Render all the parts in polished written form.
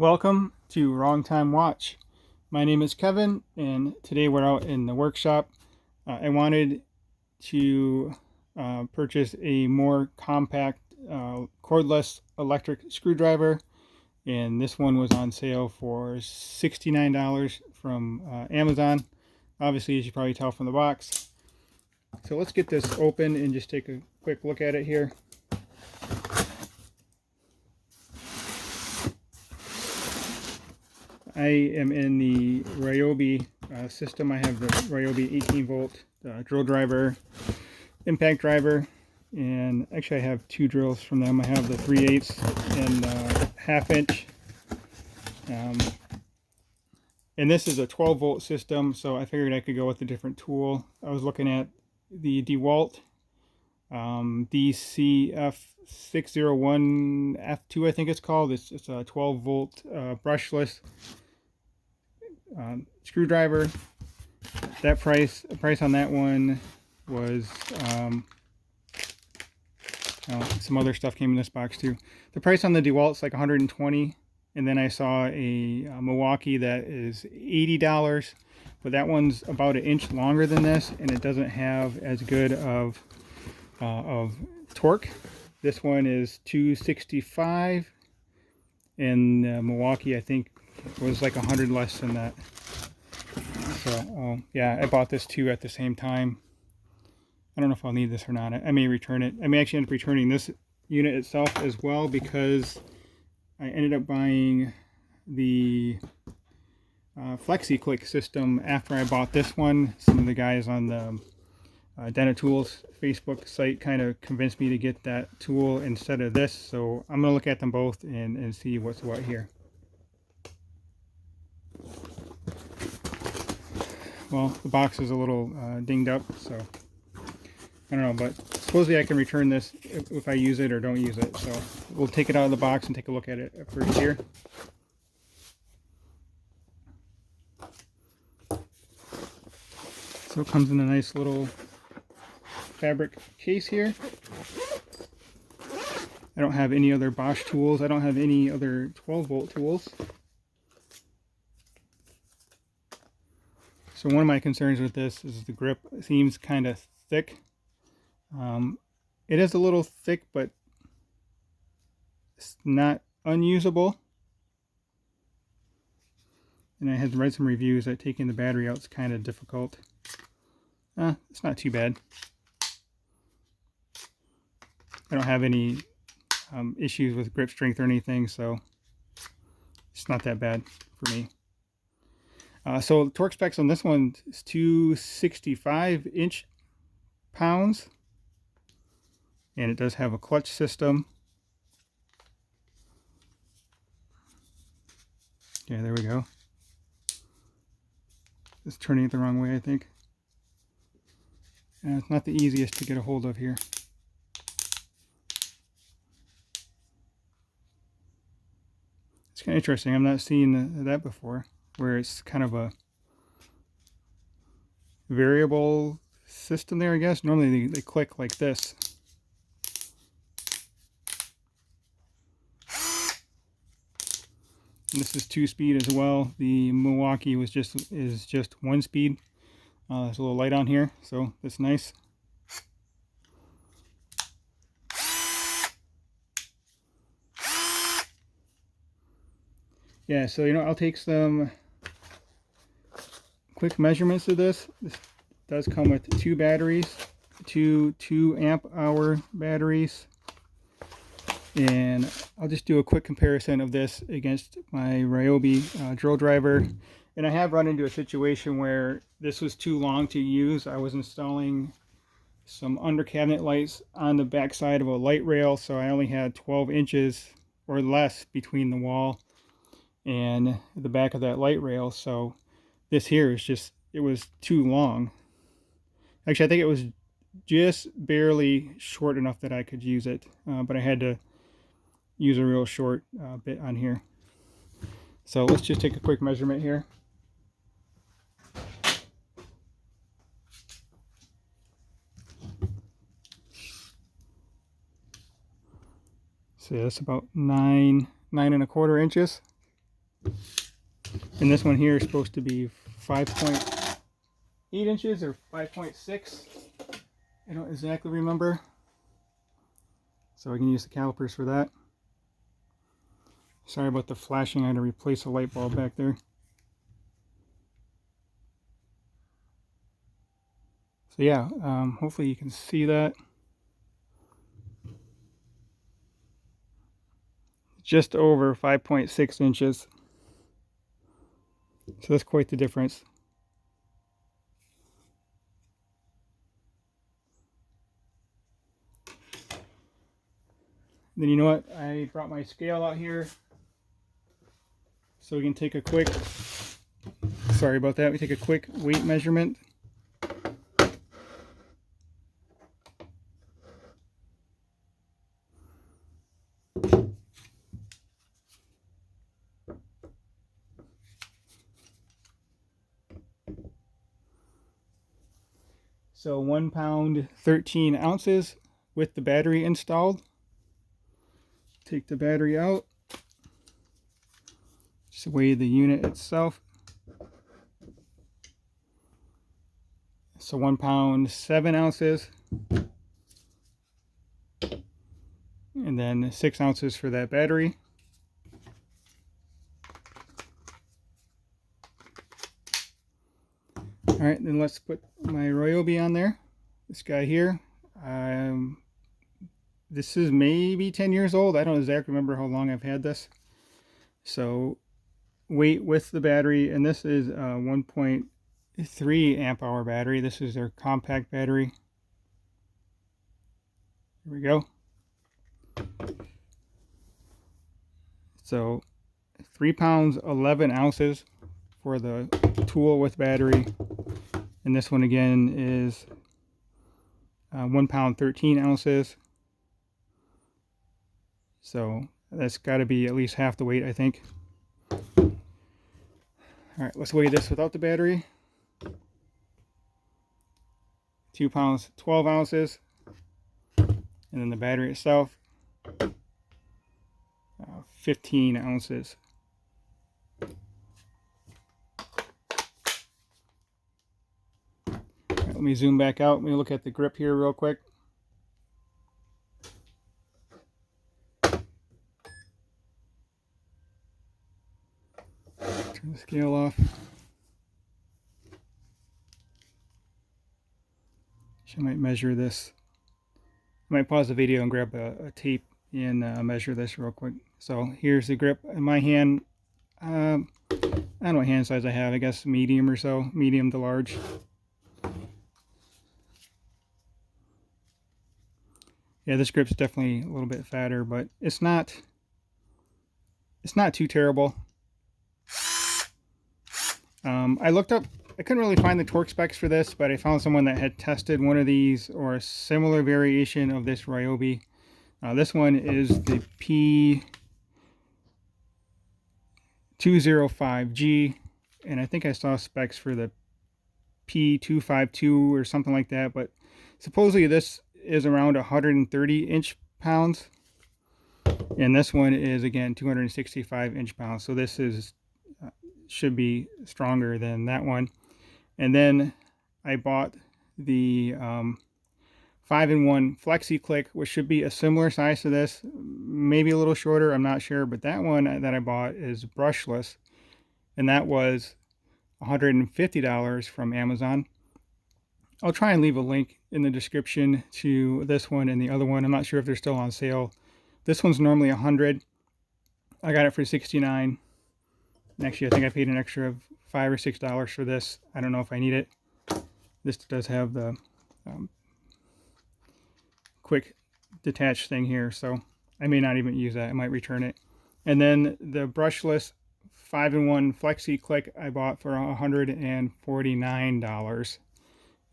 Welcome to Wrong Time Watch. My name is Kevin, and today we're out in the workshop. I wanted to purchase a more compact cordless electric screwdriver, and this one was on sale for $69 from Amazon. Obviously, as you probably tell from the box. So let's get this open and just take a quick look at it here. I am in the Ryobi system. I have the Ryobi 18-volt drill driver, impact driver, and actually I have two drills from them. I have the 3/8 and 1/2 inch. And this is a 12-volt system, so I figured I could go with a different tool. I was looking at the DeWalt DCF601F2, I think it's called. It's a 12-volt brushless screwdriver. That price on that one was some other stuff came in this box too. The price on the DeWalt's like $120, and then I saw a Milwaukee that is $80, but that one's about 1 inch longer than this, and it doesn't have as good of torque. This one is 265, and Milwaukee I think was like 100 less than that. So yeah, I bought this two at the same time. I don't know if I'll need this or not. I may return it. I may actually end up returning this unit itself as well, because I ended up buying the FlexiClick system after I bought this one. Some of the guys on the Denatools Facebook site kind of convinced me to get that tool instead of this, so I'm going to look at them both and see what's what here. Well, the box is a little dinged up, so I don't know, but supposedly I can return this if I use it or don't use it. So we'll take it out of the box and take a look at it first here. So it comes in a nice little fabric case here. I don't have any other Bosch tools. I don't have any other 12-volt tools. So one of my concerns with this is the grip seems kind of thick. It is a little thick, but it's not unusable. And I had read some reviews that taking the battery out is kind of difficult. It's not too bad. I don't have any issues with grip strength or anything, so it's not that bad for me. So torque specs on this one is 265 inch-pounds, and it does have a clutch system. Yeah, there we go. It's turning it the wrong way, I think. It's not the easiest to get a hold of here. It's kind of interesting. I'm not seeing that before, where it's kind of a variable system there, I guess. Normally they click like this. And this is 2-speed as well. The Milwaukee is just 1-speed. There's a little light on here, so that's nice. Yeah, so I'll take some quick measurements of this. This does come with two batteries, two 2-amp-hour batteries, and I'll just do a quick comparison of this against my Ryobi drill driver. And I have run into a situation where this was too long to use. I was installing some under cabinet lights on the back side of a light rail, so I only had 12 inches or less between the wall and the back of that light rail. So this here is just, it was too long. Actually, I think it was just barely short enough that I could use it, but I had to use a real short bit on here. So let's just take a quick measurement here. So that's about 9.25 inches. And this one here is supposed to be 5.8 inches or 5.6. I don't exactly remember. So I can use the calipers for that. Sorry about the flashing. I had to replace a light bulb back there. So yeah, hopefully you can see that. Just over 5.6 inches. So that's quite the difference. Then you know what? I brought my scale out here so we can take a quick, sorry about that, we take a quick weight measurement. So 1 pound 13 ounces with the battery installed. Take the battery out. Just weigh the unit itself. So 1 pound 7 ounces. And then 6 ounces for that battery. Alright, then let's put my Ryobi on there. This guy here. This is maybe 10 years old. I don't exactly remember how long I've had this. So weight with the battery, and this is a 1.3 amp hour battery. This is their compact battery. Here we go. So 3 pounds 11 ounces for the tool with battery, and this one again is 1 pound 13 ounces. So that's got to be at least half the weight, I think. All right, let's weigh this without the battery. 2 pounds 12 ounces, and then the battery itself 15 ounces. All right, let me zoom back out. Let me look at the grip here real quick. Turn the scale off. I might measure this. I might pause the video and grab a tape and measure this real quick. So here's the grip in my hand. I don't know what hand size I have. I guess medium or so, medium to large. Yeah, this grip's definitely a little bit fatter, but it's not too terrible. I looked up, I couldn't really find the torque specs for this, but I found someone that had tested one of these or a similar variation of this Ryobi. This one is the P205G, and I think I saw specs for the P252 or something like that, but supposedly this is around 130 inch-pounds, and this one is again 265 inch-pounds. So this is should be stronger than that one. And then I bought the 5-in-1 Flexi Click, which should be a similar size to this, maybe a little shorter, I'm not sure, but that one that I bought is brushless, and that was $150 from Amazon. I'll try and leave a link in the description to this one and the other one. I'm not sure if they're still on sale. This one's normally $100. I got it for $69. And actually, I think I paid an extra of $5 or $6 for this. I don't know if I need it. This does have the quick detach thing here, so I may not even use that. I might return it. And then the brushless 5-in-1 Flexi Click I bought for $149.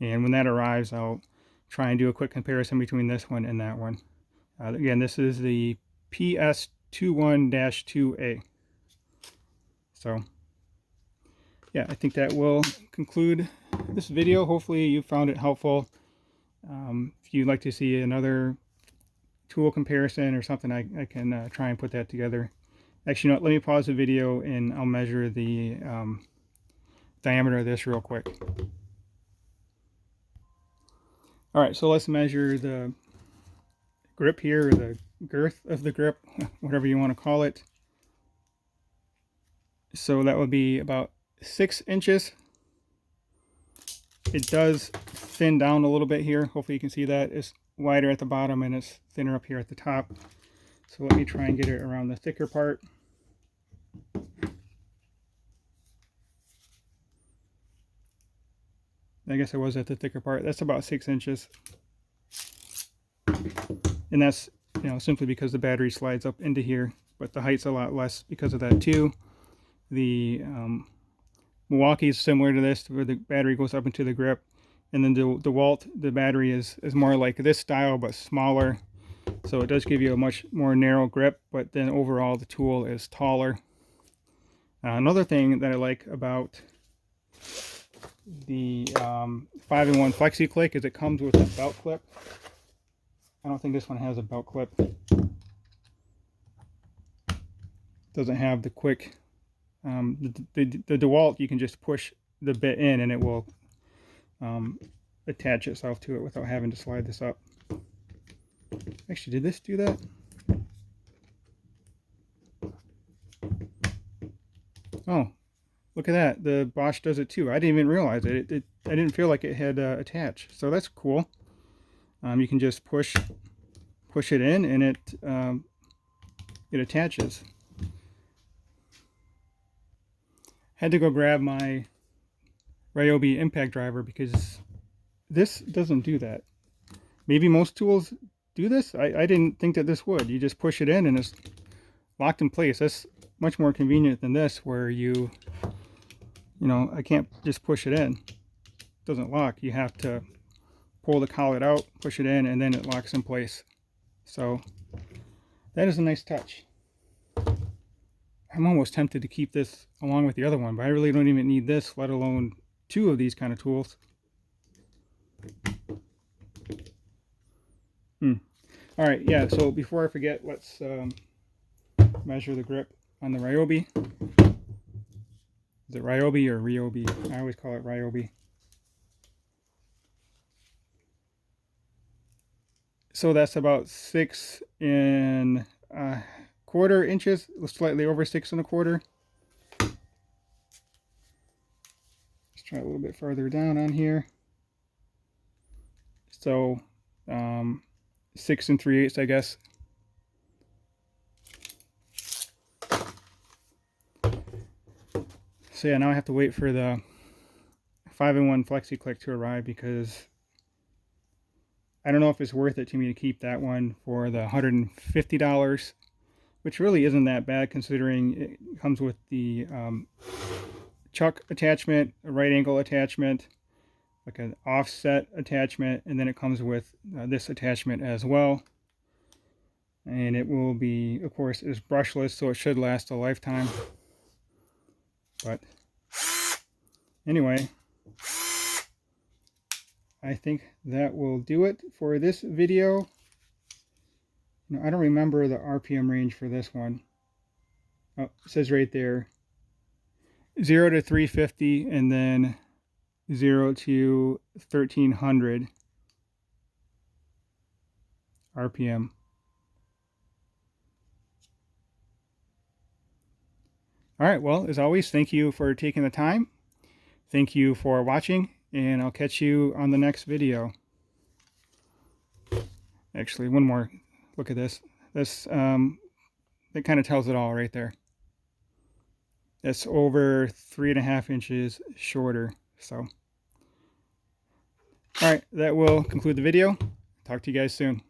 And when that arrives, I'll try and do a quick comparison between this one and that one. Again, this is the PS21-2A. So, yeah, I think that will conclude this video. Hopefully you found it helpful. If you'd like to see another tool comparison or something, I can try and put that together. Actually, you know what, let me pause the video and I'll measure the diameter of this real quick. All right, so let's measure the grip here, or the girth of the grip, whatever you want to call it. So that would be about 6 inches. It does thin down a little bit here. Hopefully you can see that. It's wider at the bottom and it's thinner up here at the top. So let me try and get it around the thicker part. I guess I was at the thicker part. That's about 6 inches. And that's, you know, simply because the battery slides up into here, but the height's a lot less because of that too. The Milwaukee is similar to this, where the battery goes up into the grip. And then the DeWalt, the battery is more like this style, but smaller. So it does give you a much more narrow grip, but then overall the tool is taller. Another thing that I like about the 5-in-1 Flexi Click is it comes with a belt clip. I don't think this one has a belt clip. Doesn't have the quick, the DeWalt, you can just push the bit in and it will attach itself to it without having to slide this up. Actually, did this do that? Oh, look at that. The Bosch does it too. I didn't even realize it. I didn't feel like it had attached. So that's cool. You can just push it in and it attaches. Had to go grab my Ryobi impact driver because this doesn't do that. Maybe most tools do this. I didn't think that this would. You just push it in and it's locked in place. That's much more convenient than this, where you know, I can't just push it in. It doesn't lock. You have to pull the collet out, push it in, and then it locks in place. So that is a nice touch. I'm almost tempted to keep this along with the other one, but I really don't even need this, let alone 2 of these kind of tools. All right, yeah, so before I forget, let's measure the grip on the Ryobi. Is it Ryobi or Ryobi? I always call it Ryobi. So that's about 6 1/4 inches, slightly over 6 1/4. Let's try a little bit further down on here. So 6 3/8, I guess. So yeah, now I have to wait for the 5-in-1 Flexi Click to arrive, because I don't know if it's worth it to me to keep that one for the $150, which really isn't that bad considering it comes with the chuck attachment, a right angle attachment, like an offset attachment, and then it comes with this attachment as well. And it will be, of course, is brushless, so it should last a lifetime. But anyway, I think that will do it for this video. Now, I don't remember the RPM range for this one. Oh, it says right there 0 to 350 and then 0 to 1300 RPM. All right, well, as always, thank you for taking the time. Thank you for watching, and I'll catch you on the next video. Actually, one more. Look at this. This that kind of tells it all right there. It's over 3.5 inches shorter. So, all right, that will conclude the video. Talk to you guys soon.